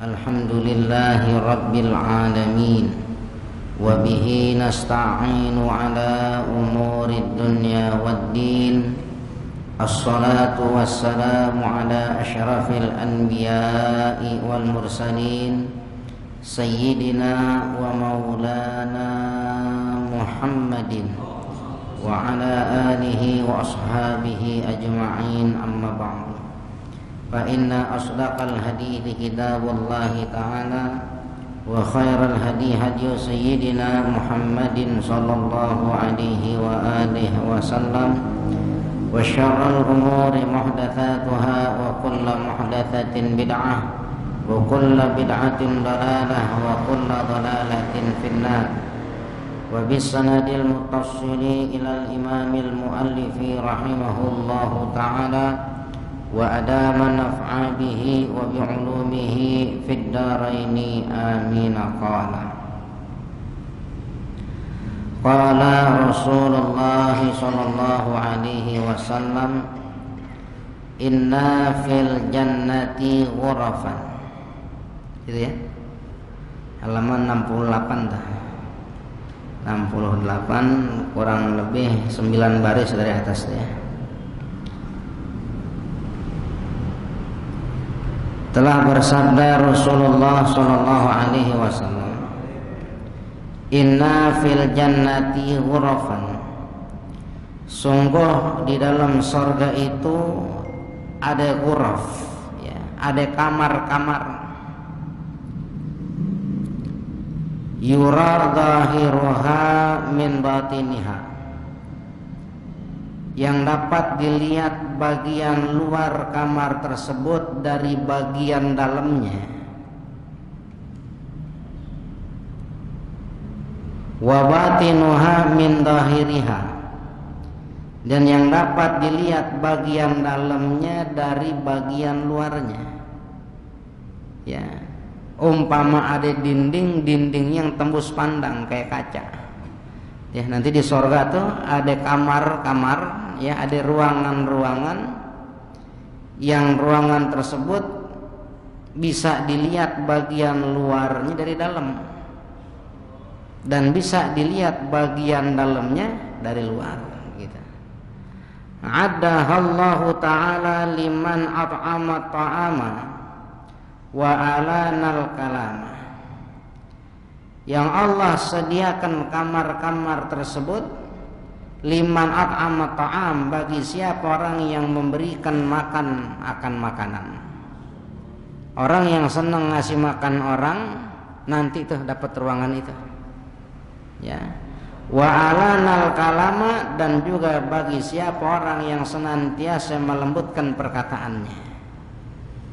Alhamdulillahi Rabbil Alamin. Wa bihi nasta'inu ala umuri dunya waddin. Assalatu wassalamu ala ashrafil anbiya'i wal mursalin, Sayyidina wa maulana Muhammadin wa ala alihi wa ashabihi ajma'in, amma ba'du. Fa inna asdaqal hadithi kitabullahi ta'ala wa khairal hadi hadiyu sayyidina Muhammadin sallallahu alaihi wa alihi wa sallam, wa syarrul umuri muhdatsatuha wa kullu muhdatsatin bid'ah wa kullu bid'atin dalalah wa kullu dalalatin finnar. Wa bisanadil muttassili ilal imamil muallifi rahimahullahu ta'ala wa adama naf'a bihi wa bi'ulumihi fid daraini amin. Qala Rasulullah sallallahu alaihi wasallam, inna fil jannati ghurafan. Gitu ya, halaman 68 dah. 68 kurang lebih 9 baris dari atas ya. Telah bersabda Rasulullah sallallahu alaihi wasallam, inna fil jannati ghurafan. Sungguh di dalam surga itu ada ghuraf ya, ada kamar-kamar. Yurar zahiruha min batiniha, yang dapat dilihat bagian luar kamar tersebut dari bagian dalamnya. Wa batinuha min zahiriha, dan yang dapat dilihat bagian dalamnya dari bagian luarnya. Ya, umpama ada dinding yang tembus pandang kayak kaca. Ya, nanti di surga tuh ada kamar-kamar, ya, ada ruangan-ruangan yang ruangan tersebut bisa dilihat bagian luarnya dari dalam dan bisa dilihat bagian dalamnya dari luar gitu. Addahallahu ta'ala liman at'ama ta'ama wa alanal kalama. Yang Allah sediakan kamar-kamar tersebut liman at'ama ta'am, bagi siapa orang yang memberikan makan akan makanan. Orang yang senang ngasih makan orang nanti tuh dapat ruangan itu. Ya. Wa alanal kalama, dan juga bagi siapa orang yang senantiasa melembutkan perkataannya.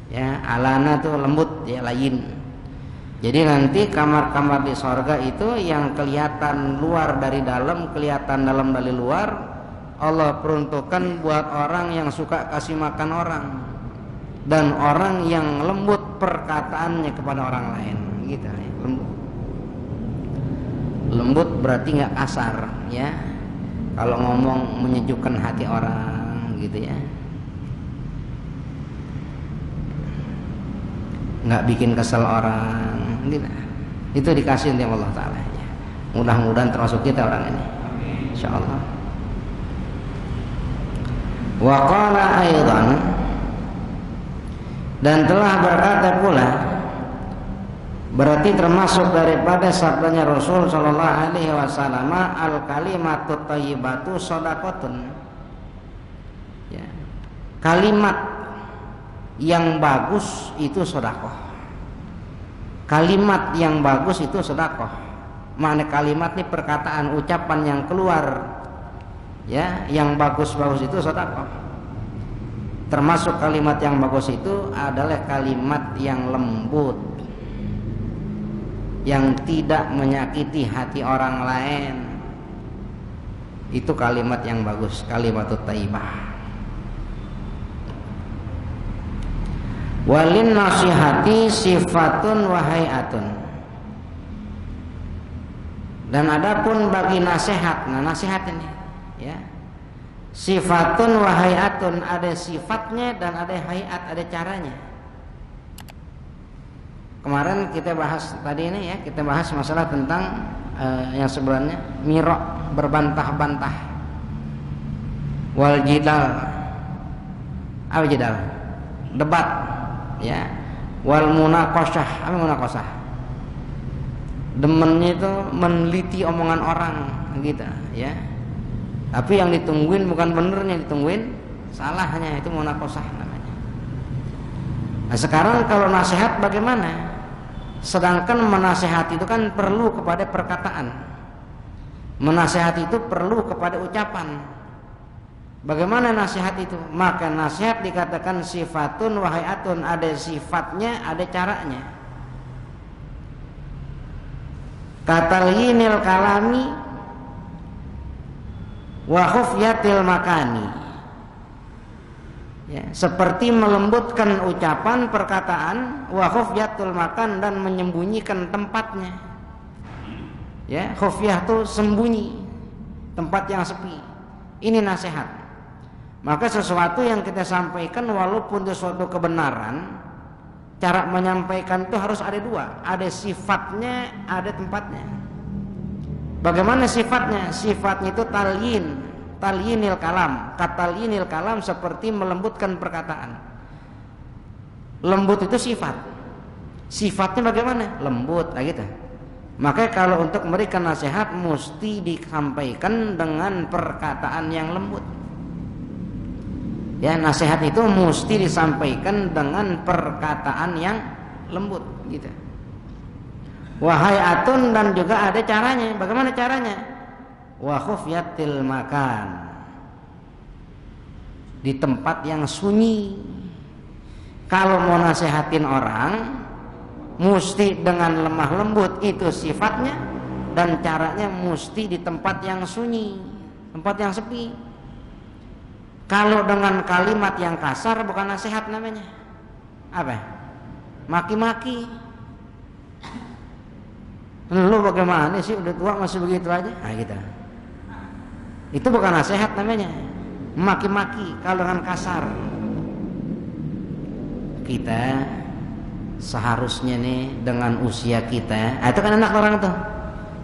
Ya, alana tuh lembut ya, lain. Jadi nanti kamar-kamar di surga itu yang kelihatan luar dari dalam, kelihatan dalam dari luar, Allah peruntukkan buat orang yang suka kasih makan orang dan orang yang lembut perkataannya kepada orang lain gitu ya. Lembut berarti nggak kasar ya, kalau ngomong menyejukkan hati orang gitu ya, nggak bikin kesel orang gitu. Itu dikasih oleh Allah Ta'ala ya. Mudah-mudahan termasuk kita orang ini, insyaallah. Wa qala aidan, dan telah berkata pula, berarti termasuk daripada sabdanya Rasul sallallahu alaihi wasallam, al kalimatut thayyibatu shadaqatun. Ya. Kalimat yang bagus itu sedekah. Kalimat yang bagus itu sedekah. Makna kalimat ini perkataan, ucapan yang keluar ya, yang bagus-bagus itu sedekah. Termasuk kalimat yang bagus itu adalah kalimat yang lembut, yang tidak menyakiti hati orang lain. Itu kalimat yang bagus, kalimatut thayyibah. Walin nasihati sifatun wa hayatun, dan adapun bagi nasihat, nah nasihat ini ya, sifatun wa hayatun, ada sifatnya dan ada hayat, ada caranya. kemarin kita bahas tadi ini ya, kita bahas masalah tentang yang sebelumnya miro, berbantah-bantah, wal jidal, apa jidal? Debat, ya, wal munaqashah, apa munaqashah? Demennya itu meneliti omongan orang gitu, ya. Tapi yang ditungguin bukan benernya, ditungguin salahnya, itu munaqashah namanya. Nah sekarang kalau nasihat bagaimana? Sedangkan menasehati itu kan perlu kepada perkataan, menasehati itu perlu kepada ucapan. Bagaimana nasihat itu? Maka nasihat dikatakan sifatun wa hayatun, ada sifatnya, ada caranya. Katalyinil kalami wa khufyatil makani, ya, seperti melembutkan ucapan, perkataan, wa khufyatul makan, dan menyembunyikan tempatnya. Ya, khufyah itu sembunyi, tempat yang sepi. Ini nasihat. Maka sesuatu yang kita sampaikan walaupun itu suatu kebenaran, cara menyampaikan itu harus ada dua, ada sifatnya, ada tempatnya. Bagaimana sifatnya? Sifatnya itu talyinil kalam. Katalyinil kalam seperti melembutkan perkataan. Lembut itu sifat. Sifatnya bagaimana? Lembut, gitu. Maka kalau untuk memberikan nasihat mesti disampaikan dengan perkataan yang lembut. Ya, nasihat itu mesti disampaikan dengan perkataan yang lembut, gitu. Wahayatun, dan juga ada caranya. Bagaimana caranya? Wa khufyatil makan, di tempat yang sunyi. Kalau mau nasihatin orang mesti dengan lemah lembut, itu sifatnya, dan caranya mesti di tempat yang sunyi, tempat yang sepi. Kalau dengan kalimat yang kasar bukan nasihat namanya. Apa? Maki-maki. Lu bagaimana sih, udah tua masih begitu aja? Nah gitu. Itu bukan nasihat namanya. Maki-maki kalau dengan kasar. Kita seharusnya nih dengan usia kita, itu kan enak orang tuh,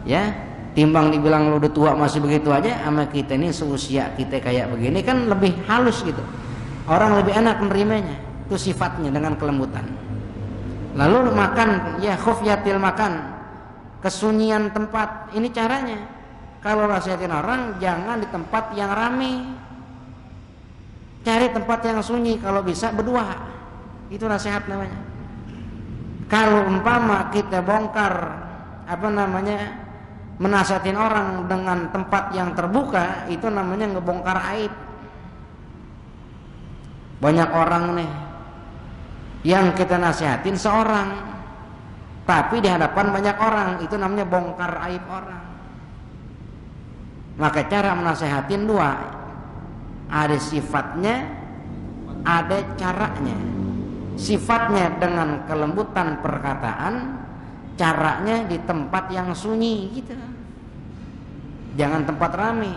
ya, timbang dibilang lu udah tua masih begitu aja, sama kita nih seusia kita kayak begini kan lebih halus gitu, orang lebih enak menerimanya. Itu sifatnya dengan kelembutan. Lalu makan, ya, khufyatil makan, kesunyian tempat. Ini caranya. Kalau nasihatin orang jangan di tempat yang ramai, cari tempat yang sunyi, kalau bisa berdua. Itu nasihat namanya. Kalau umpama kita bongkar menasihatin orang dengan tempat yang terbuka, itu namanya ngebongkar aib. Banyak orang nih yang kita nasihatin seorang, tapi di hadapan banyak orang, itu namanya bongkar aib orang. Maka cara menasihatin dua, ada sifatnya, ada caranya. Sifatnya dengan kelembutan perkataan, caranya di tempat yang sunyi gitu. Jangan tempat ramai.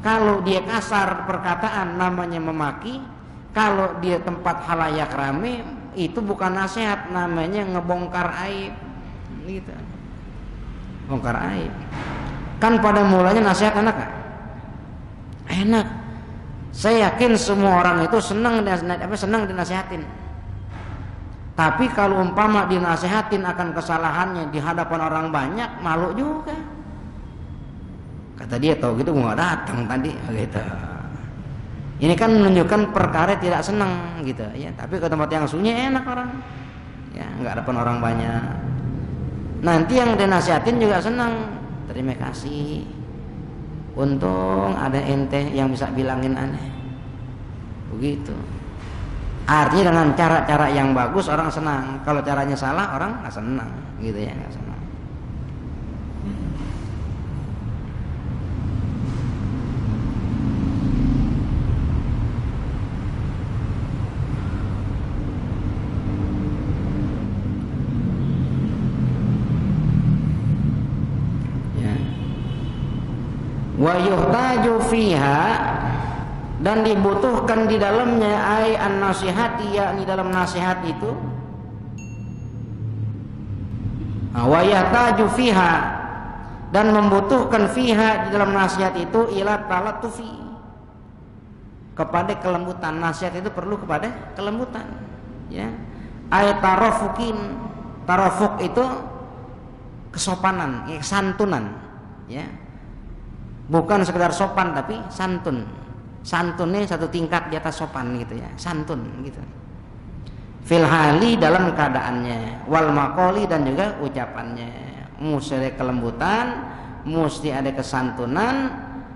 Kalau dia kasar perkataan namanya memaki, kalau dia tempat halayak ramai itu bukan nasihat, namanya ngebongkar aib gitu. Bongkar aib. Kan pada mulanya nasihat enak gak? Enak. Saya yakin semua orang itu senang dinasihatin. Tapi kalau umpama dinasihatin akan kesalahannya di hadapan orang banyak, malu juga. Kata dia, tau gitu gua gak datang tadi, gitu. Ini kan menunjukkan perkara tidak senang, gitu ya. Tapi ke tempat yang sunyi enak orang, ya, nggak hadapan orang banyak. Nanti yang dinasihatin juga senang. Terima kasih. Untung ada ente yang bisa bilangin aneh. Begitu. Artinya dengan cara-cara yang bagus orang senang. Kalau caranya salah orang nggak senang, gitu ya, nggak senang. Ya. Wa yuhtaju fiha, dan dibutuhkan di dalamnya ai an-nasihati, yakni dalam nasihat itu Wa yahtaju fiha, dan membutuhkan fiha di dalam nasihat itu ila talattufi, kepada kelembutan. Nasihat itu perlu kepada kelembutan, ya. Ay tarafukin, tarafuk itu kesopanan, kesantunan, ya. Bukan sekedar sopan tapi santun. Santunnya satu tingkat di atas sopan gitu ya, santun gitu. Fil hali, dalam keadaannya, wal maqali, dan juga ucapannya. Mesti ada kelembutan, mesti ada kesantunan,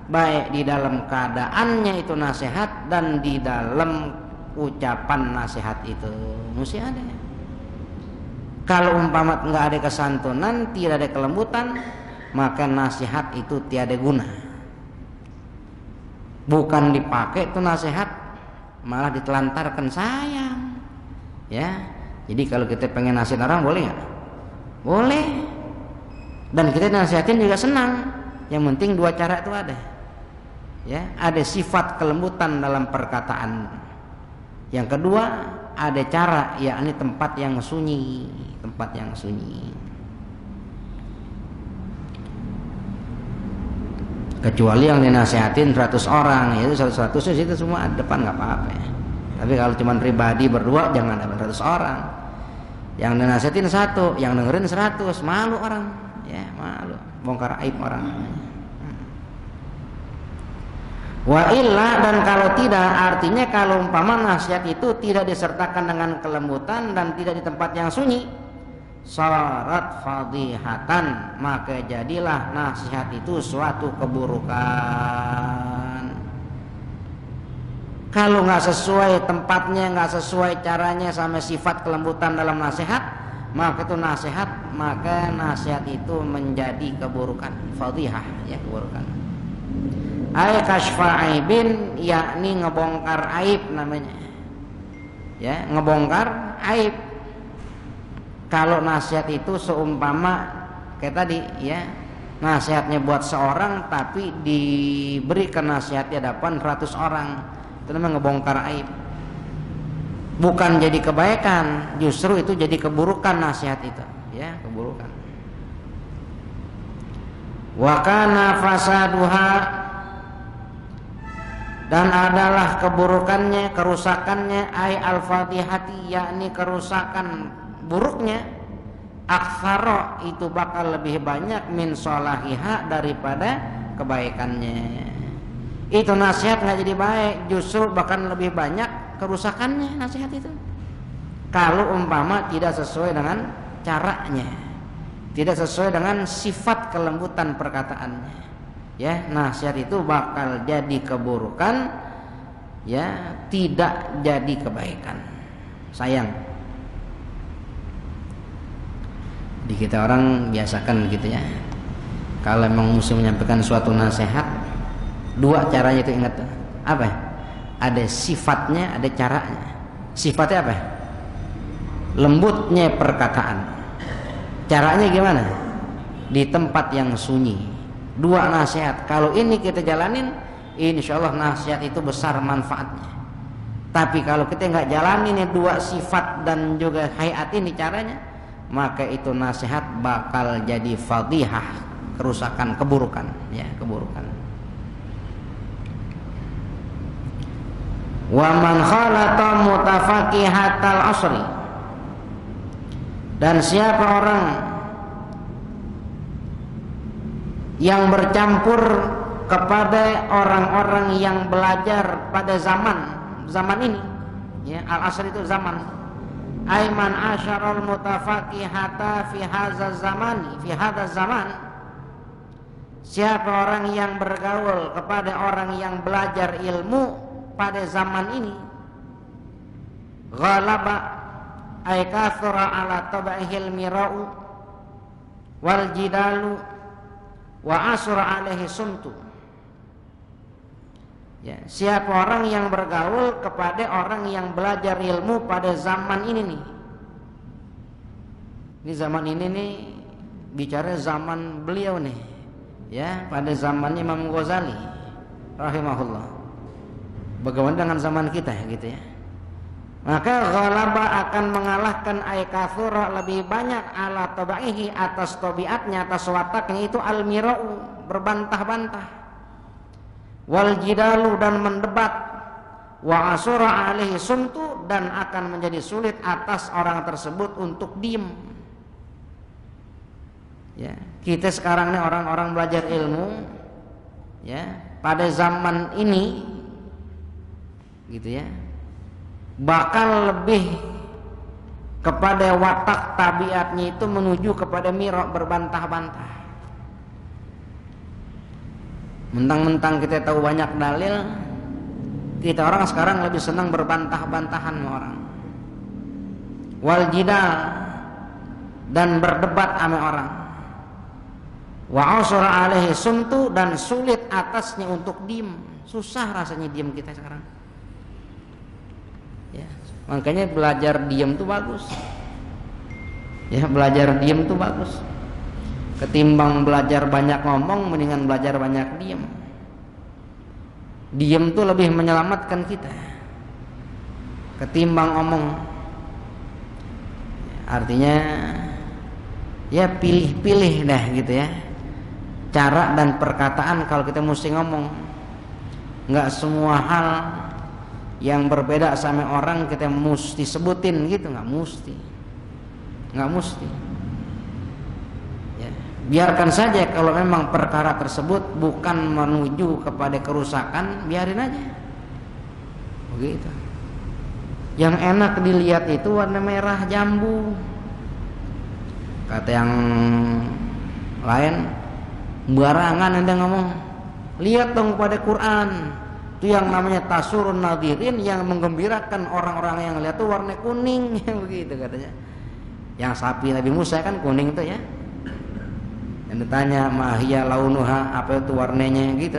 baik di dalam keadaannya itu nasihat dan di dalam ucapan nasihat itu mesti ada. Kalau umpama nggak ada kesantunan, tidak ada kelembutan, maka nasihat itu tiada guna. Bukan dipakai itu nasihat, malah ditelantarkan, sayang, ya. Jadi kalau kita pengen nasihat orang, boleh nggak? Boleh. Dan kita nasihatin juga senang. Yang penting dua cara itu ada, ya. Ada sifat kelembutan dalam perkataan. Yang kedua, ada cara, yakni tempat yang sunyi, tempat yang sunyi. Kecuali yang dinasihatin 100 orang, itu 100 itu semua depan nggak apa-apa ya. Tapi kalau cuma pribadi berdua, jangan ada 100 orang. Yang dinasihatin 1, yang dengerin 100, malu orang, ya, malu, bongkar aib orang. Wa illa, dan kalau tidak, artinya kalau umpama nasihat itu tidak disertakan dengan kelembutan dan tidak di tempat yang sunyi, syarat fadihatan, maka jadilah nasihat itu suatu keburukan. Kalau nggak sesuai tempatnya, nggak sesuai caranya sama sifat kelembutan dalam nasihat, maka itu nasihat itu menjadi keburukan, fadihah, ya, keburukan. Ay kashfa aibin, yakni ngebongkar aib namanya, ya, ngebongkar aib. Kalau nasihat itu seumpama kayak tadi, ya, nasihatnya buat seorang tapi diberikan nasihat di hadapan 100 orang, itu namanya ngebongkar aib. Bukan jadi kebaikan, justru itu jadi keburukan nasihat itu, ya, keburukan. Wa kana fasaduha, dan adalah keburukannya, kerusakannya, ay al-fadihati, yakni kerusakan buruknya, aktsara, itu bakal lebih banyak, min sholahiha, daripada kebaikannya. Itu nasihat nggak jadi baik, justru bahkan lebih banyak kerusakannya nasihat itu. Kalau umpama tidak sesuai dengan caranya, tidak sesuai dengan sifat kelembutan perkataannya, ya, nasihat itu bakal jadi keburukan, ya, tidak jadi kebaikan. Sayang. Di kita orang biasakan gitu ya. Kalau memang musuh menyampaikan suatu nasihat, dua caranya itu, ingat tuh. Apa? Ada sifatnya, ada caranya. Sifatnya apa? Lembutnya perkataan. Caranya gimana? Di tempat yang sunyi. Dua nasihat, kalau ini kita jalanin, insya Allah nasihat itu besar manfaatnya. Tapi kalau kita nggak jalanin ini dua sifat dan juga hayat ini caranya, maka itu nasihat bakal jadi fadihah, kerusakan, keburukan, ya, keburukan. Wa man khalata mutafaqihatal asri, dan siapa orang yang bercampur kepada orang-orang yang belajar pada zaman ini, ya, al-asr itu zaman. Aiman asyaral mutafaqihata fi hadzal zaman, siapa orang yang bergaul kepada orang yang belajar ilmu pada zaman ini, ghalaba ay kathura ala tabahil mira'u wal jidalu wa asra alaihi sumtu, ya, siapa orang yang bergaul kepada orang yang belajar ilmu pada zaman ini nih. Ini zaman ini nih, bicara zaman beliau nih, ya, pada zamannya Imam Ghazali rahimahullah. Bagaimana dengan zaman kita, gitu ya. maka ghalaba akan mengalahkan ay kathura lebih banyak ala tabaihi atas tabiatnya, atas wataknya itu al-mira'u, berbantah-bantah, wal jidalu dan mendebat, wa asura alaihi sumtu dan akan menjadi sulit atas orang tersebut untuk diem. Ya, kita sekarang nih orang-orang belajar ilmu ya pada zaman ini gitu ya, bakal lebih kepada watak tabiatnya itu menuju kepada mirok, berbantah-bantah. Mentang-mentang kita tahu banyak dalil, kita orang sekarang lebih senang berbantah-bantahan sama orang. Wal jidal dan berdebat sama orang. Wa usra alaihi sumtu dan sulit atasnya untuk diem. Susah rasanya diem kita sekarang. Ya, makanya belajar diam tuh bagus. Ya, belajar diam tuh bagus. Ketimbang belajar banyak ngomong, mendingan belajar banyak diam. Diam tuh lebih menyelamatkan kita ketimbang ngomong. Artinya ya pilih-pilih dah gitu ya, cara dan perkataan kalau kita mesti ngomong. Nggak semua hal yang berbeda sama orang kita mesti sebutin gitu, nggak mesti ya, biarkan saja kalau memang perkara tersebut bukan menuju kepada kerusakan, biarin aja begitu. Yang enak dilihat itu warna merah jambu, kata yang lain barangan anda ngomong. Lihat dong pada Quran itu yang namanya tasurun nadirin, yang menggembirakan orang-orang yang lihat tuh warna kuning begitu katanya. Yang sapi Nabi Musa kan kuning tuh ya. Yang ditanya mahia launuha, apa itu warnanya gitu,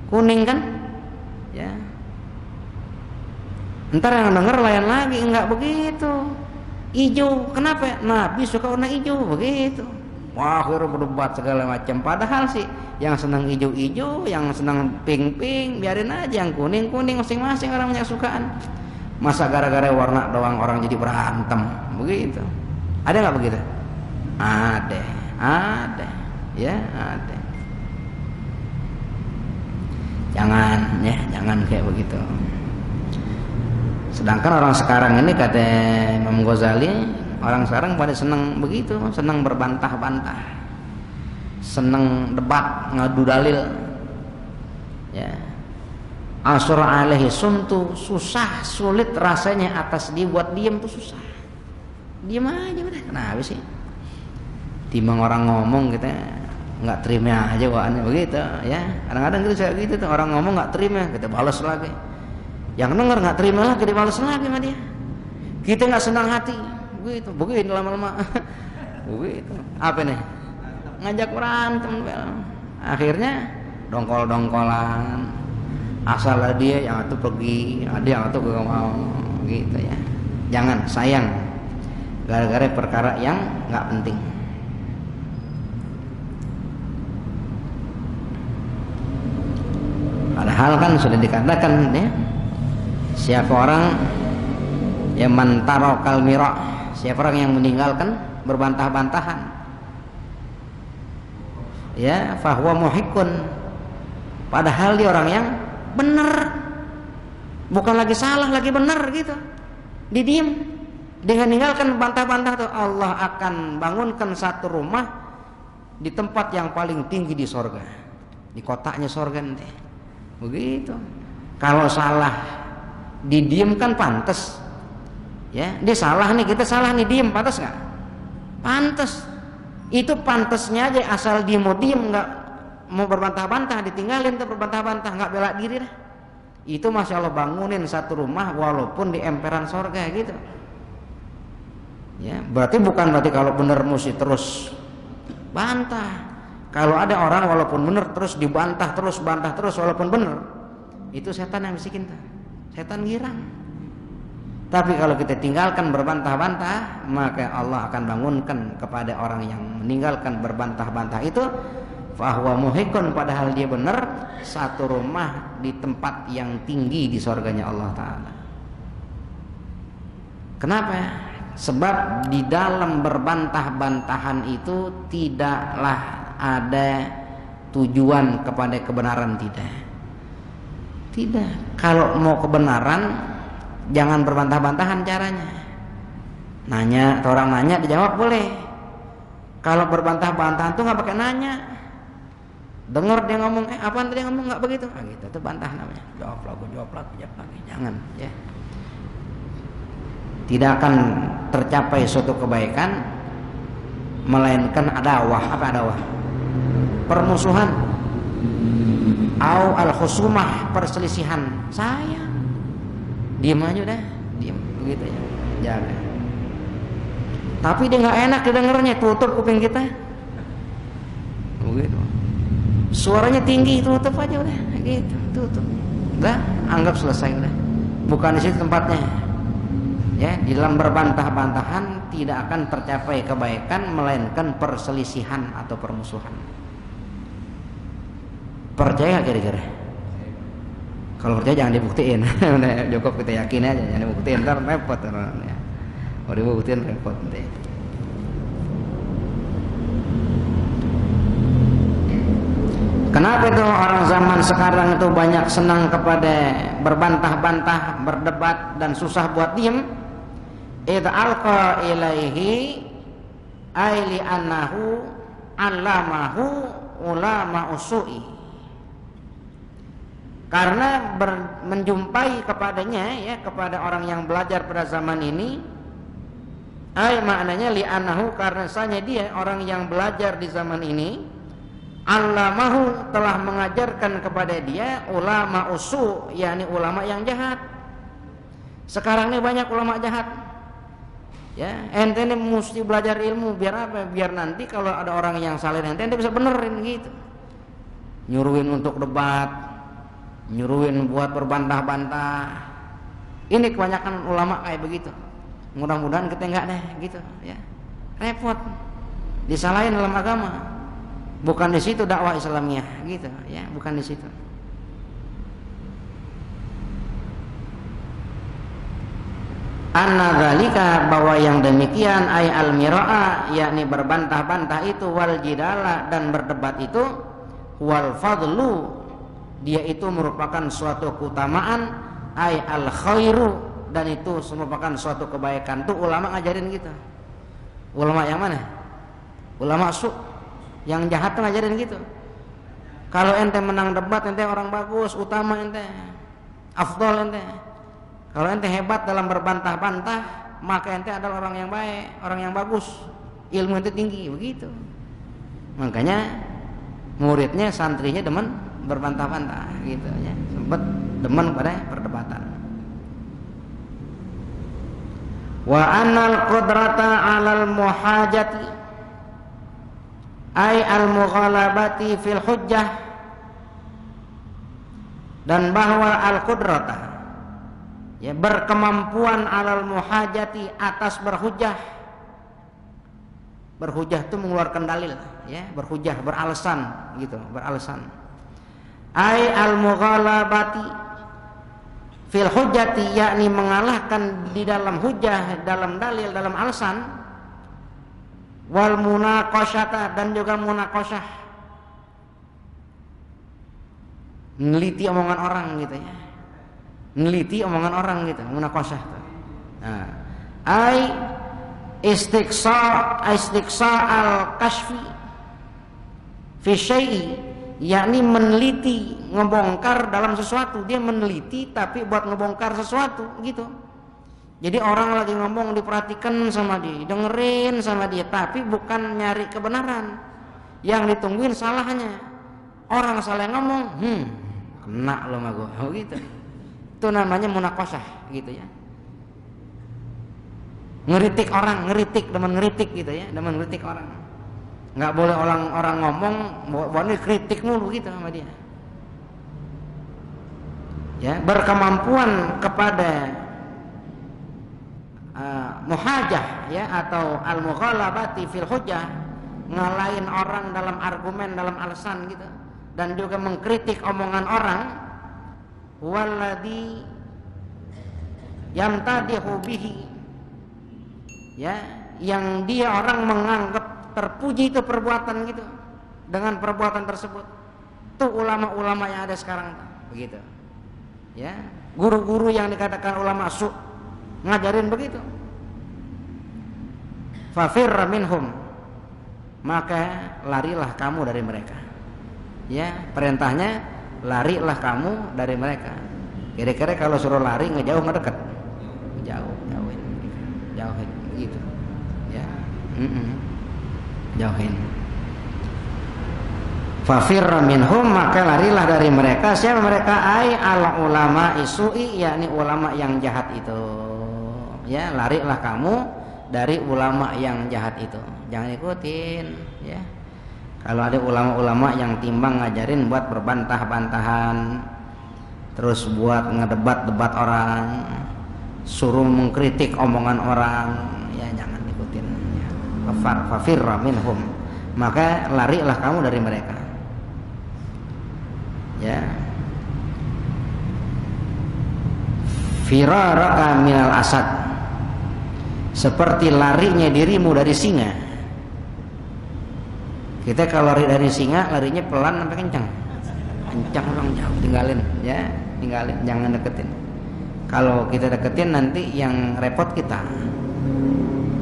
kuning kan ya. Ntar yang denger lain lagi, enggak begitu, hijau. Kenapa? Nabi suka warna hijau begitu. Wah, akhirnya berdebat segala macam. Padahal sih yang senang hijau-hijau, yang senang pink-pink, biarin aja. Yang kuning-kuning masing-masing orang punya sukaan. Masa gara-gara warna doang orang jadi berantem begitu? Ada nggak begitu? Ada, ya ada. Jangan ya, jangan kayak begitu. Sedangkan orang sekarang ini kata Imam Ghazali, orang sekarang pada senang begitu, senang berbantah-bantah, senang debat, ngadu dalil. Ya. Asur alaihi sumtu, susah, sulit rasanya atas dibuat diam tuh susah. Diam aja udah. Kenapa sih? Timbang orang ngomong kita nggak terima aja waannya begitu ya. Kadang-kadang kita kayak gitu tuh, orang ngomong nggak terima, kita balas lagi. Yang denger nggak terima lagi, kita balas lagi sama dia. Kita nggak senang hati. Begitu lama-lama begitu. Apa nih? Ngajak berantem. Akhirnya dongkol-dongkolan. Asal dia yang itu pergi, dia yang itu gak mau gitu ya. Jangan sayang gara-gara perkara yang nggak penting. Padahal kan sudah dikatakan ya, siapa orang yang mantarokal mirok, siapa orang yang meninggalkan berbantah-bantahan, ya fahuwa muhiqqun, padahal dia orang yang benar, bukan lagi salah, lagi benar gitu. Didiem dengan meninggalkan bantah-bantah tuh, Allah akan bangunkan satu rumah di tempat yang paling tinggi di sorga, di kotaknya sorga nanti begitu. Kalau salah didiamkan pantas ya, dia salah nih, kita salah nih, diem pantas nggak? Pantas. Itu pantasnya aja, asal dia mau diem, nggak mau berbantah-bantah, ditinggalin tuh berbantah-bantah, nggak bela diri dah. Itu masya Allah bangunin satu rumah walaupun di emperan sorga gitu. Ya, berarti bukan berarti kalau benar mesti terus bantah. Kalau ada orang walaupun benar terus dibantah terus, bantah terus walaupun benar, itu setan yang bisikin tuh. Setan girang. Tapi kalau kita tinggalkan berbantah-bantah, maka Allah akan bangunkan kepada orang yang meninggalkan berbantah-bantah itu fahuwa muhiqqun, padahal dia benar, satu rumah di tempat yang tinggi di surganya Allah Ta'ala. Kenapa? Sebab di dalam berbantah-bantahan itu tidaklah ada tujuan kepada kebenaran, tidak. Kalau mau kebenaran jangan berbantah-bantahan caranya. Nanya, atau orang nanya dijawab boleh. Kalau berbantah-bantahan tuh nggak pakai nanya. Dengar dia ngomong, apa tadi ngomong nggak begitu? Gitu, itu bantah namanya. Jawab lagi, jangan, ya. Tidak akan tercapai suatu kebaikan, melainkan adawah. Apa adawah? Permusuhan. Au al-khusumah, perselisihan. Saya diam aja udah, diam begitu ya. Jaga. Tapi dia nggak enak didengarnya, tutup kuping kita. Begitu. Suaranya tinggi, tutup aja udah, gitu, tutup. Udah, anggap selesai udah. Bukan di situ tempatnya. Ya, di dalam berbantah-bantahan tidak akan tercapai kebaikan, melainkan perselisihan atau permusuhan. Percaya gak kira-kira? Kalau percaya jangan dibuktiin. Cukup kita yakin aja, jangan dibuktiin, ntar repot ya. Kalau dibuktiin repot nanti. Kenapa itu orang zaman sekarang itu banyak senang kepada berbantah-bantah, berdebat dan susah buat diem? Idza alqa ilaihi ay li annahu allamahu ulama usu'i. Karena menjumpai kepadanya, ya, kepada orang yang belajar pada zaman ini, ay maknanya li annahu, karena sanya dia orang yang belajar di zaman ini, allamahu telah mengajarkan kepada dia ulama usu, yakni ulama yang jahat. Sekarang ini banyak ulama jahat. Ya, ente ini mesti belajar ilmu biar apa? Biar nanti kalau ada orang yang salah ente bisa benerin gitu. Nyuruhin untuk debat, nyuruhin buat berbantah-bantah. Ini kebanyakan ulama kayak begitu. Mudah-mudahan kita enggak deh gitu, ya. Repot. Disalahin dalam agama. Bukan di situ dakwah Islamiyah gitu, ya, bukan di situ. Anna dzalika, bahwa yang demikian, ay al-mira'a, yakni berbantah-bantah itu, wal jidala, dan berdebat itu, wal fadlu, dia itu merupakan suatu keutamaan, ay al-khairu, dan itu merupakan suatu kebaikan. Tuh ulama ngajarin gitu. Ulama yang mana? Ulama su, yang jahat tuh ngajarin gitu. Kalau ente menang debat, ente orang bagus, utama ente, afdol ente. Kalau ente hebat dalam berbantah-bantah, maka ente adalah orang yang baik, orang yang bagus, ilmu ente tinggi, begitu. Makanya muridnya, santrinya demen berbantah-bantah, gitu ya, sempat demen pada perdebatan. Wa annal qudrata 'alal muhajati ay al-mughalabati fil hujjah, dan bahwa al-qudrata, ya, berkemampuan alal muhajati, atas berhujjah. Berhujjah itu mengeluarkan dalil, ya, berhujjah, beralasan gitu, beralasan. Ai al mughalabati fil hujjati, yakni mengalahkan di dalam hujjah, dalam dalil, dalam alasan. Wal munaqasyata, dan juga munaqasyah, neliti omongan orang gitu ya. Neliti omongan orang gitu, munaqasyah. Nah, ai istiqsa al-kashfi fi syai'i, yakni meneliti, ngebongkar dalam sesuatu. Dia meneliti tapi buat ngebongkar sesuatu gitu. Jadi orang lagi ngomong diperhatikan sama dia, dengerin sama dia, tapi bukan nyari kebenaran. Yang ditungguin salahnya. Orang salah ngomong, kena lo sama gua, oh gitu. Itu namanya munaqasyah gitu ya. Ngeritik orang, demen ngeritik gitu ya, demen ngeritik orang. Nggak boleh orang ngomong, boleh kritik mulu gitu sama dia. Ya, berkemampuan kepada muhajah, ya, atau al-mughalabati fil hujjah, ngalahin orang dalam argumen, dalam alasan gitu, dan juga mengkritik omongan orang. Walladhi yamtadihu bihi, ya, yang dia orang menganggap terpuji itu perbuatan gitu, dengan perbuatan tersebut. Tuh ulama-ulama yang ada sekarang begitu. Ya, guru-guru yang dikatakan ulama su ngajarin begitu. Fafirra minhum, maka larilah kamu dari mereka. Ya, perintahnya larilah kamu dari mereka. Kira-kira kalau suruh lari ngejauh ngedekat? Jauhin gitu. Ya. Jauhin. Fafirra minhum, maka larilah dari mereka. Siapa mereka? Ai al ulama isui, yakni ulama yang jahat itu. Ya, larilah kamu dari ulama yang jahat itu. Jangan ikutin, ya. Kalau ada ulama-ulama yang timbang ngajarin buat berbantah-bantahan, terus buat ngedebat-debat orang, suruh mengkritik omongan orang, ya jangan ikutin. Ya. Fafirra minhum, maka larilah kamu dari mereka. Ya, firaraka minal asad, seperti larinya dirimu dari singa. Kita kalau lari dari singa larinya pelan sampai kencang dong, jauh, tinggalin, ya, tinggalin, jangan deketin. Kalau kita deketin nanti yang repot kita,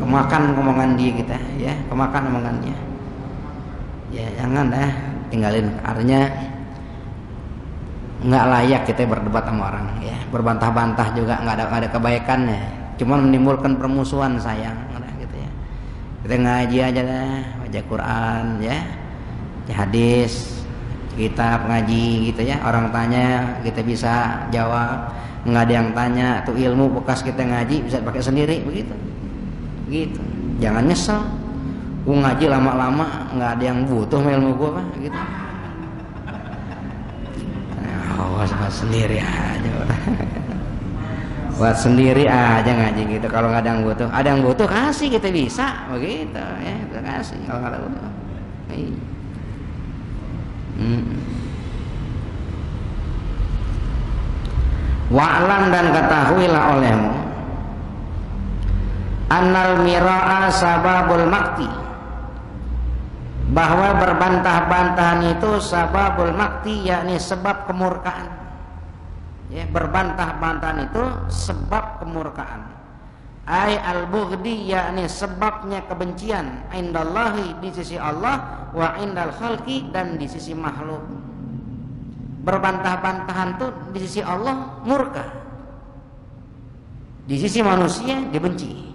kemakan omongan dia kita, ya, kemakan omongannya. Ya jangan dah, tinggalin. Artinya nggak layak kita berdebat sama orang, ya, berbantah-bantah juga nggak ada kebaikannya, cuma menimbulkan permusuhan, sayang, gitu ya. Kita ngaji aja dah, baca Quran, ya, hadis, kitab ngaji gitu ya. Orang tanya kita bisa jawab, nggak ada yang tanya tuh ilmu bekas kita ngaji bisa pakai sendiri, begitu. Gitu, jangan nyesel. Gua ngaji lama-lama nggak ada yang butuh ilmu gua, Pak, gitu. Buat sendiri aja, buat sendiri aja ngaji gitu. Kalau nggak ada yang butuh kasih, kita bisa begitu, ya, kita kasih kalau nggak ada butuh. Wa'lam, dan ketahuilah olehmu, annal mira'a sababul makti, bahwa berbantah-bantahan itu sababul makti, yakni sebab kemurkaan. Ya, berbantah-bantahan itu sebab kemurkaan. Ai al-bughdi, yakni sebabnya kebencian, indallahi, di sisi Allah, wa indal khalqi, dan di sisi makhluk. Berbantah-bantahan itu di sisi Allah murka, di sisi manusia dibenci.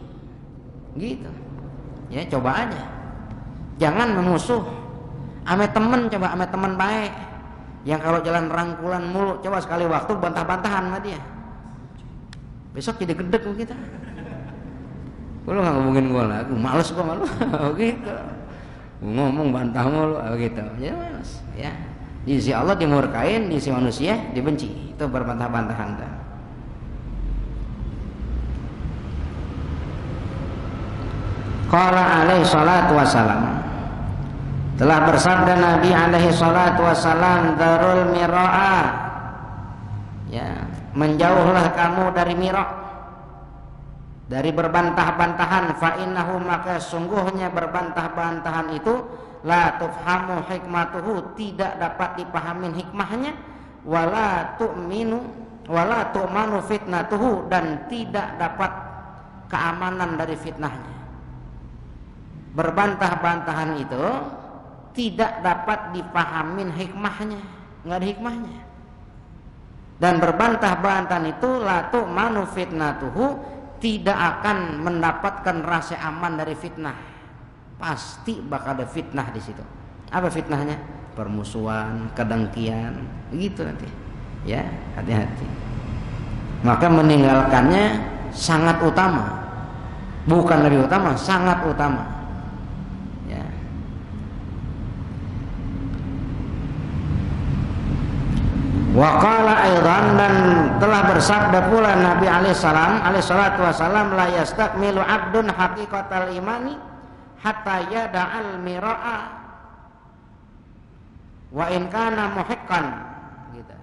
Gitu. Ya, coba aja. Jangan memusuh. Ame temen, coba ame temen baik. Yang kalau jalan rangkulan mulu, coba sekali waktu bantah-bantahan sama dia. Besok jadi gedek kita. Lu nggak ngomongin gue lagi, males gue malu, gitu. Ngomong bantah mulu, gitu. Ya males. Ya. Di sisi Allah dimurkain, di sisi manusia dibenci. Itu berbantah-bantahan. Qala alaihi salatu wassalam, telah bersabda Nabi alaihi salatu wassalam, darul mira'a, ya, menjauhlah kamu dari mira', dari berbantah-bantahan. Fa innahu, maka sungguhnya berbantah-bantahan itu la tufhamu hikmatuhu, tidak dapat dipahamin hikmahnya, wala tu'manu fitnatuhu, dan tidak dapat keamanan dari fitnahnya. Berbantah-bantahan itu tidak dapat dipahamin hikmahnya, nggak ada hikmahnya. Dan berbantah-bantahan itu la tu'manu fitnatuhu, tidak akan mendapatkan rasa aman dari fitnah. Pasti bakal ada fitnah di situ. Apa fitnahnya? Permusuhan, kedengkian, begitu nanti. Ya, hati-hati. Maka meninggalkannya sangat utama. Bukan lebih utama, sangat utama. Ya. Waqala aidan, dan telah bersabda pula Nabi alaihi salatu wasalam, la yastakmilu abdun haqiqatal imani hatta yada'al mira'a wa in kana muhiqqan, gitu.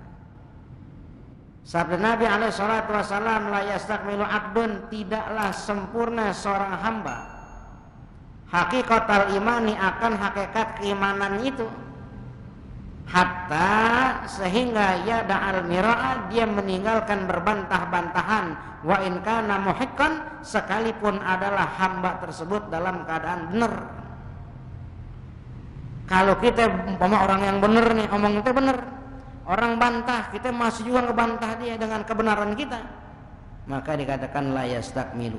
Sabda Nabi alaihi salatu wasallam, la yastakmilu abdun, tidaklah sempurna seorang hamba hakikatul imani, akan hakikat keimanan itu, hatta sehingga ya da'al mira'a, dia meninggalkan berbantah-bantahan, wa in kana muhiqqan, sekalipun adalah hamba tersebut dalam keadaan benar. Kalau kita umpama orang yang benar nih, omong kita benar, orang bantah, kita masih juga ngebantah dia dengan kebenaran kita, maka dikatakan la yastakmilu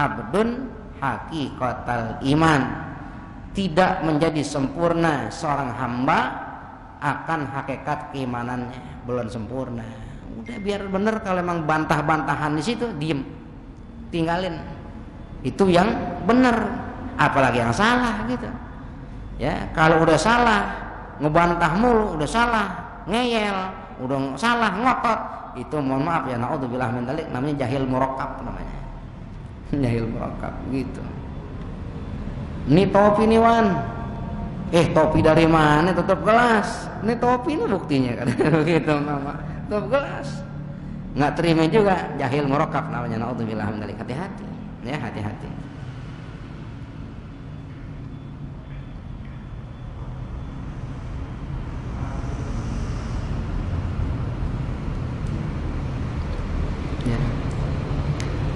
abdun hakikatul iman, tidak menjadi sempurna seorang hamba akan hakikat keimanannya, belum sempurna. Udah biar benar, kalau memang bantah-bantahan di situ diem, tinggalin. Itu yang benar, apalagi yang salah gitu. Ya, kalau udah salah ngebantah mulu, udah salah ngeyel, udah salah ngotot, itu mohon maaf ya, naudzubillah min dzalik, namanya jahil murakkab namanya. Jahil murakkab gitu. Ini topi nih Wan. Topi dari mana? Tutup gelas. Ini topi ini buktinya kan. Begitu mama. Tutup gelas. Nggak terima juga, jahil murakkab namanya, naudzubillah min dzalik. Hati-hati. Ya, hati-hati.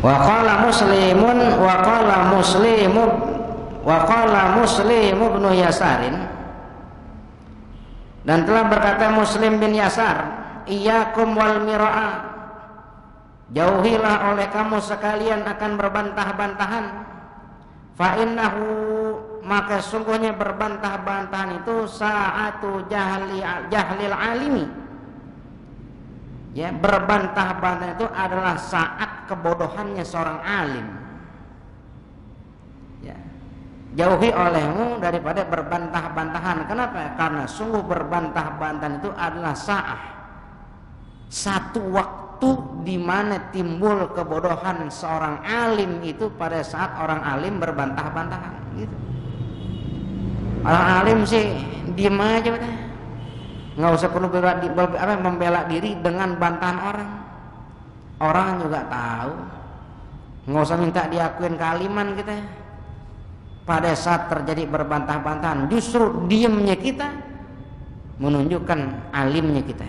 Wa qala Muslim ibnu Yasarin, dan telah berkata Muslim bin Yasar, iyyakum wal mira'a, jauhilah oleh kamu sekalian akan berbantah-bantahan, fa innahu, maka sungguhnya berbantah-bantahan itu sa'atu jahlil alimi. Ya, berbantah-bantah itu adalah saat kebodohannya seorang alim. Ya, jauhi olehmu daripada berbantah-bantahan. Kenapa? Karena sungguh berbantah-bantahan itu adalah satu waktu di mana timbul kebodohan seorang alim itu pada saat orang alim berbantah-bantahan. Gitu. Orang alim sih diem aja udah. Nggak usah perlu membela diri dengan bantahan orang. Orang juga tahu. Nggak usah minta diakuin kaliman kita. Pada saat terjadi berbantah-bantahan, justru diemnya kita menunjukkan alimnya kita.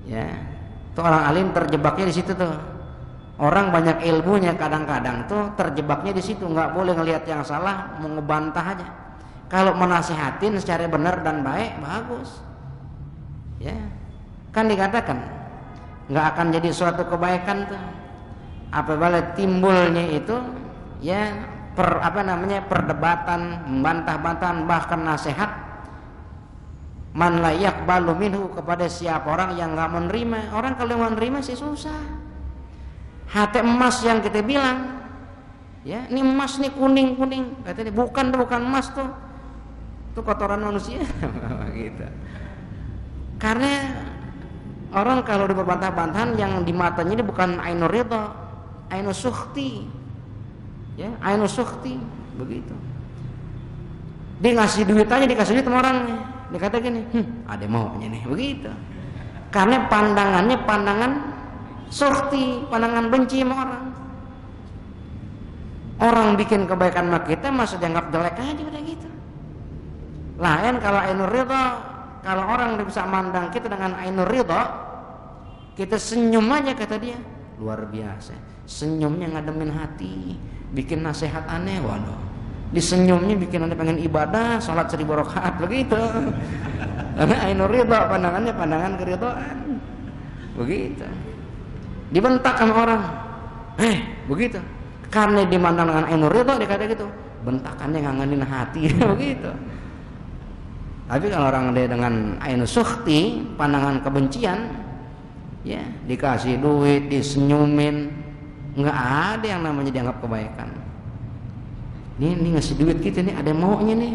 Ya, tuh orang alim terjebaknya di situ tuh. Orang banyak ilmunya kadang-kadang tuh terjebaknya di situ, nggak boleh ngelihat yang salah, mau ngebantah aja. Kalau menasihatin secara benar dan baik, bagus. Ya, kan dikatakan nggak akan jadi suatu kebaikan tuh apabila timbulnya itu ya perdebatan, membantah-bantahan, bahkan nasihat, man la yaqbalu minhu, kepada siapa orang yang nggak menerima. Orang kalau menerima sih susah. Hati emas yang kita bilang, ya, ini emas nih kuning, katanya bukan emas tuh. Itu kotoran manusia. Gitu. Karena orang kalau berbantah-bantahan yang di matanya ini bukan ainur ridha, ainur sukhti. Ya, ainur sukhti, begitu. Dia ngasih duit aja, dikasih duit sama orang, dia kata gini, ada maunya nih, begitu. Karena pandangannya pandangan sukhti, pandangan benci sama orang. Orang bikin kebaikan sama kita masa dianggap jelek aja udah gitu. Lain kalau ainur ridha, kalau orang bisa mandang kita dengan ainur ridha, kita senyum aja kata dia, luar biasa. Senyumnya ngademin hati, bikin nasihat aneh, waduh. Disenyumnya bikin anda pengen ibadah, sholat 1000 rakaat begitu. Karena ainur ridha, pandangannya pandangan keridhaan, begitu. Dibentak sama orang, begitu. Karena dimandang dengan ainur ridha, dia kata gitu, bentakannya ngangenin hati, begitu. Tapi kalau orang dia dengan ainus sukhti, pandangan kebencian, ya dikasih duit, disenyumin, nggak ada yang namanya dianggap kebaikan. Ini ngasih duit kita nih, ada maunya nih.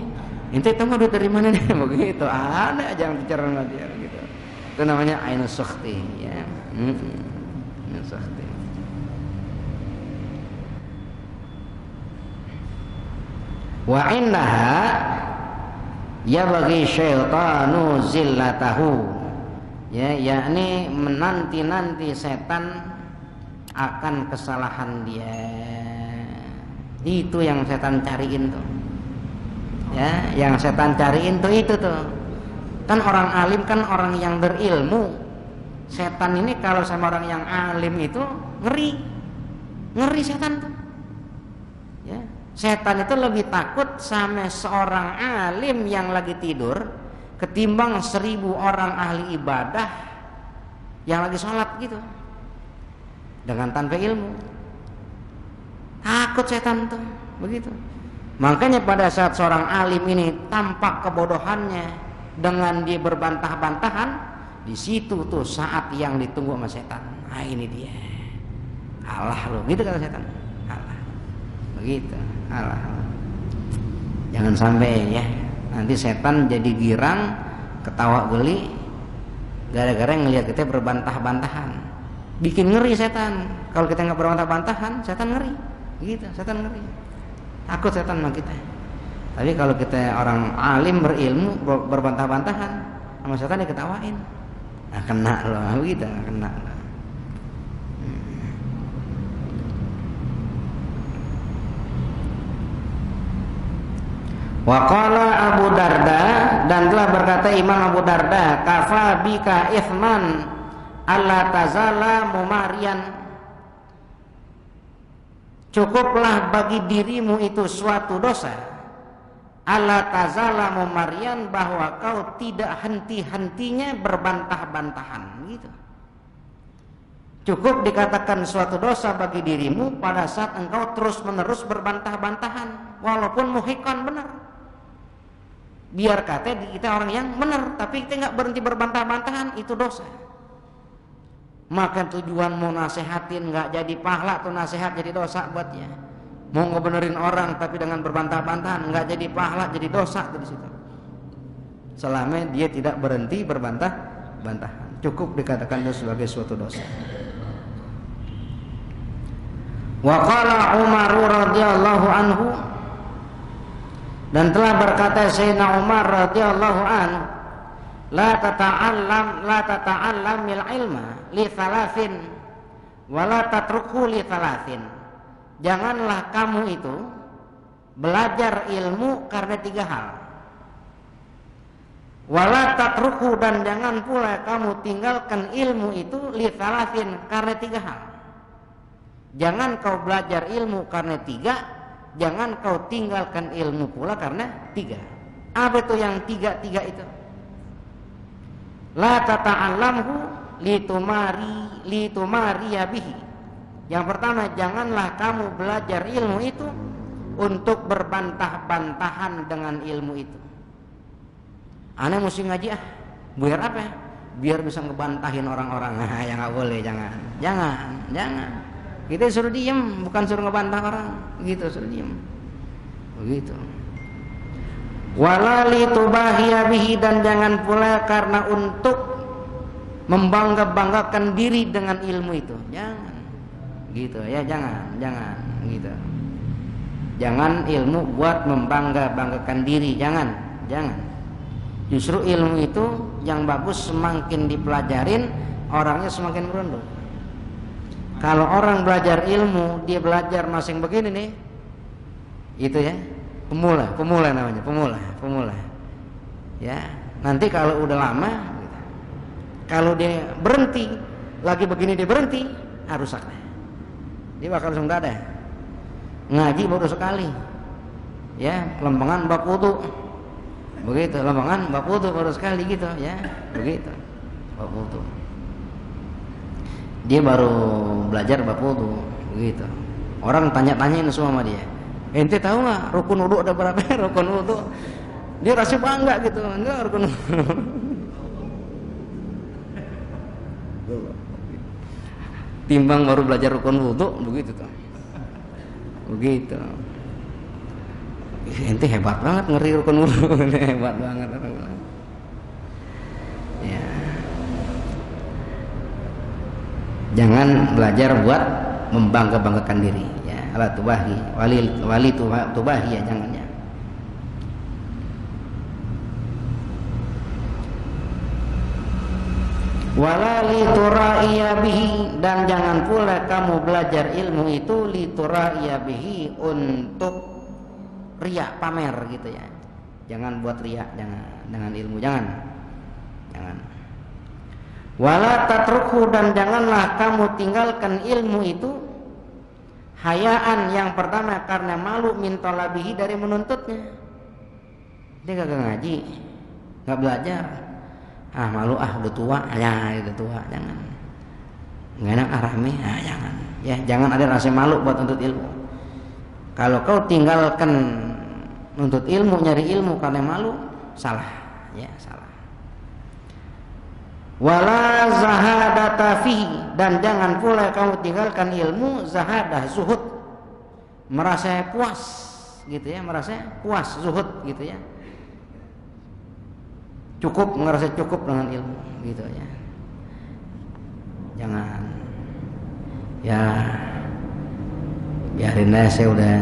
Ente tahu nggak duit dari mana nih? Begitu, ada aja yang bicara sama dia gitu. Itu namanya ainus sukhti, ya. Ainus sukhti. Wa innaha ya bagi syaitanu zillatahu, ya, yakni menanti-nanti setan akan kesalahan dia. Itu yang setan cariin tuh. Ya, yang setan cariin tuh itu tuh. Kan orang alim kan orang yang berilmu. Setan ini kalau sama orang yang alim itu ngeri. Ngeri setan tuh. Ya, setan itu lebih takut sama seorang alim yang lagi tidur ketimbang 1000 orang ahli ibadah yang lagi sholat gitu dengan tanpa ilmu. Takut setan tuh begitu. Makanya pada saat seorang alim ini tampak kebodohannya dengan dia berbantah-bantahan, di situ tuh saat yang ditunggu sama setan. Nah ini dia, alah lo, gitu kata setan. Alah, begitu, alah. Jangan sampai ya, nanti setan jadi girang, ketawa geli, gara-gara ngelihat kita berbantah-bantahan. Bikin ngeri setan. Kalau kita nggak berbantah-bantahan, setan ngeri. Gitu, setan ngeri. Takut setan sama kita. Tapi kalau kita orang alim berilmu berbantah-bantahan, sama setan diketawain. Nah, kena loh, begitu, kena loh. Waqala Abu Darda, dan telah berkata Imam Abu Darda, kafa bika ithman alla tazala mumarian. Cukuplah bagi dirimu itu suatu dosa, alla tazala mumarian, bahwa kau tidak henti-hentinya berbantah-bantahan gitu. Cukup dikatakan suatu dosa bagi dirimu pada saat engkau terus-menerus berbantah-bantahan walaupun muhikon benar. Biar kata kita orang yang benar, tapi kita nggak berhenti berbantah-bantahan, itu dosa. Maka tujuan mau nasehatin nggak jadi pahala, tuh nasihat jadi dosa buatnya. Mau ngebenerin orang tapi dengan berbantah-bantahan nggak jadi pahala, jadi dosa tuh di situ. Selama dia tidak berhenti berbantah-bantahan, cukup dikatakan itu sebagai suatu dosa. Wa qala Umar radhiyallahu anhu, dan telah berkata Sayyidina Umar radhiyallahu anhu, la tata'allamil ilma li thalathin wa la tatruku li thalathin. Janganlah kamu itu belajar ilmu karena 3 hal. Wa la tatruku, dan jangan pula kamu tinggalkan ilmu itu li thalathin karena 3 hal. Jangan kau belajar ilmu karena 3, jangan kau tinggalkan ilmu pula karena 3. Apa itu yang 3 itu? La tata'allamhu litumari bihi. Yang pertama, janganlah kamu belajar ilmu itu untuk berbantah-bantahan dengan ilmu itu. Aneh mesti ngaji biar apa? Biar bisa ngebantahin orang-orang. Nah, ya nggak boleh, jangan. Kita suruh diem, bukan suruh ngebantah orang. Gitu, suruh diem. Begitu. Wala litubahiya bihi, dan jangan pula karena untuk membangga-banggakan diri dengan ilmu itu. Jangan. Gitu ya, jangan gitu. Jangan ilmu buat membangga-banggakan diri, jangan. Justru ilmu itu yang bagus semakin dipelajarin, orangnya semakin merunduk. Kalau orang belajar ilmu, dia belajar masing begini nih, itu ya, pemula namanya, pemula. Ya, nanti kalau udah lama, gitu. Kalau dia berhenti, lagi begini dia berhenti, rusak deh. Dia bakal langsung gak ada. Ngaji baru sekali, ya, lempengan bab wudu, begitu, lempengan bab wudu baru sekali gitu, ya, begitu, bab wudu. Dia baru belajar bab wudu, begitu. Orang tanya-tanyain semua sama dia. Ente tahu nggak rukun wudu ada berapa? Rukun wudu. Dia rasa bangga gitu. Enggak rukun wudu. Timbang baru belajar rukun wudu, begitu tuh. Begitu. Ente hebat banget ngeri rukun wudu. Hebat banget. Ya. Jangan belajar buat membangga-banggakan diri, ya. Ala tubahi, wali tubahi, ya, jangan, ya. Wala lituraiya bihi, dan jangan pula kamu belajar ilmu itu lituraiya bihi, untuk riya, pamer gitu ya. Jangan buat riya, jangan, dengan ilmu jangan. Wala tatruku, dan janganlah kamu tinggalkan ilmu itu hayaan, yang pertama karena malu, min talabihi, dari menuntutnya. Dia kagak ngaji, nggak belajar, malu, udah tua, ya udah tua, jangan. Nggak enak rame, jangan. Ya, jangan ada rasa malu buat nuntut ilmu. Kalau kau tinggalkan nuntut ilmu, nyari ilmu karena malu, salah, ya salah. Wala zahadata fihi, dan jangan pula kamu tinggalkan ilmu zahadah, zuhud, merasa puas gitu ya, merasa puas, zuhud gitu ya. Cukup, merasa cukup dengan ilmu gitu ya. Jangan, ya biarin aja, saya udah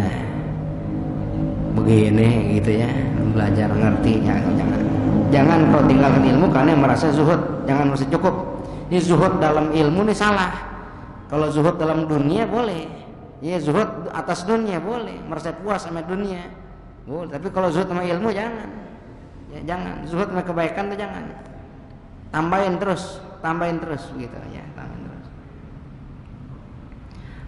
begini gitu ya, belajar ngerti, jangan kau tinggalkan ilmu karena merasa zuhud, jangan merasa cukup. Ini zuhud dalam ilmu ini salah. Kalau zuhud dalam dunia boleh, ya zuhud atas dunia boleh, merasa puas sama dunia boleh. Tapi kalau zuhud sama ilmu jangan, ya jangan. Zuhud sama kebaikan itu jangan. Tambahin terus gitu ya, tambahin terus.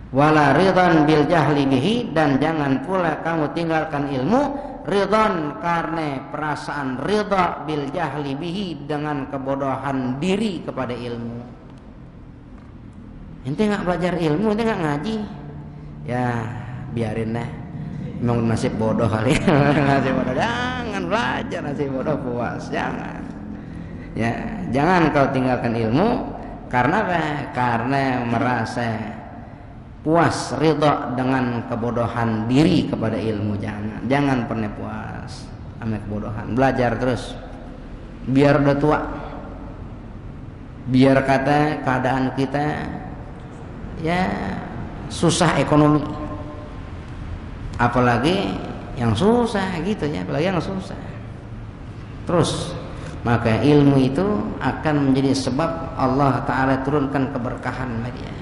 Wala ridhan bil jahli bihi, dan jangan pula kamu tinggalkan ilmu ridhan karena perasaan ridha bil jahli bihi, dengan kebodohan diri kepada ilmu. Ente nggak belajar ilmu, ente nggak ngaji, ya biarin deh, memang nasib bodoh kali. Nasib bodoh, jangan belajar, nasib bodoh puas, jangan. Ya, jangan kau tinggalkan ilmu karena apa? Karena merasa puas, ridha dengan kebodohan diri kepada ilmu. Jangan pernah puas sama kebodohan. Belajar terus, biar udah tua, biar kata keadaan kita ya susah ekonomi, apalagi yang susah gitu ya, apalagi yang susah. Terus maka ilmu itu akan menjadi sebab Allah Ta'ala turunkan keberkahan bagi dia.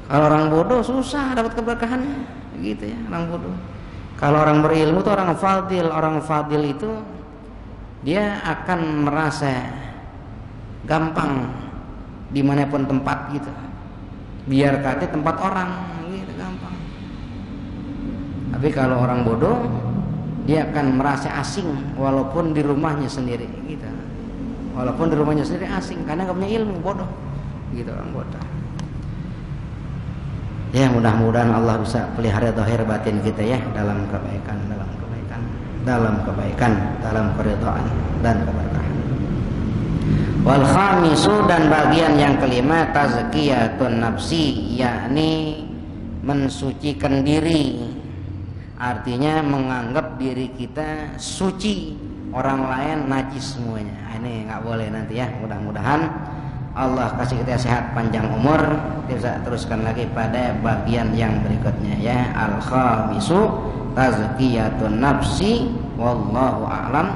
Kalau orang bodoh susah dapat keberkahannya, gitu ya, orang bodoh. Kalau orang berilmu itu orang fadil itu dia akan merasa gampang dimanapun tempat gitu. Biar kata tempat orang, gitu gampang. Tapi kalau orang bodoh, dia akan merasa asing walaupun di rumahnya sendiri, gitu. Walaupun di rumahnya sendiri asing karena nggak punya ilmu, bodoh, gitu orang bodoh. Ya, mudah-mudahan Allah bisa pelihara zahir batin kita ya, dalam kebaikan, dalam keridhaan dan keberkahan. Wal khamisu, dan bagian yang kelima, tazkiyatun nafsi, yakni mensucikan diri. Artinya menganggap diri kita suci, orang lain najis semuanya. Ini nggak boleh nanti ya. Mudah-mudahan Allah kasih kita sehat panjang umur. Kita teruskan lagi pada bagian yang berikutnya ya. Al-khamisu tazkiyatun nafsi, wallahu a'lam.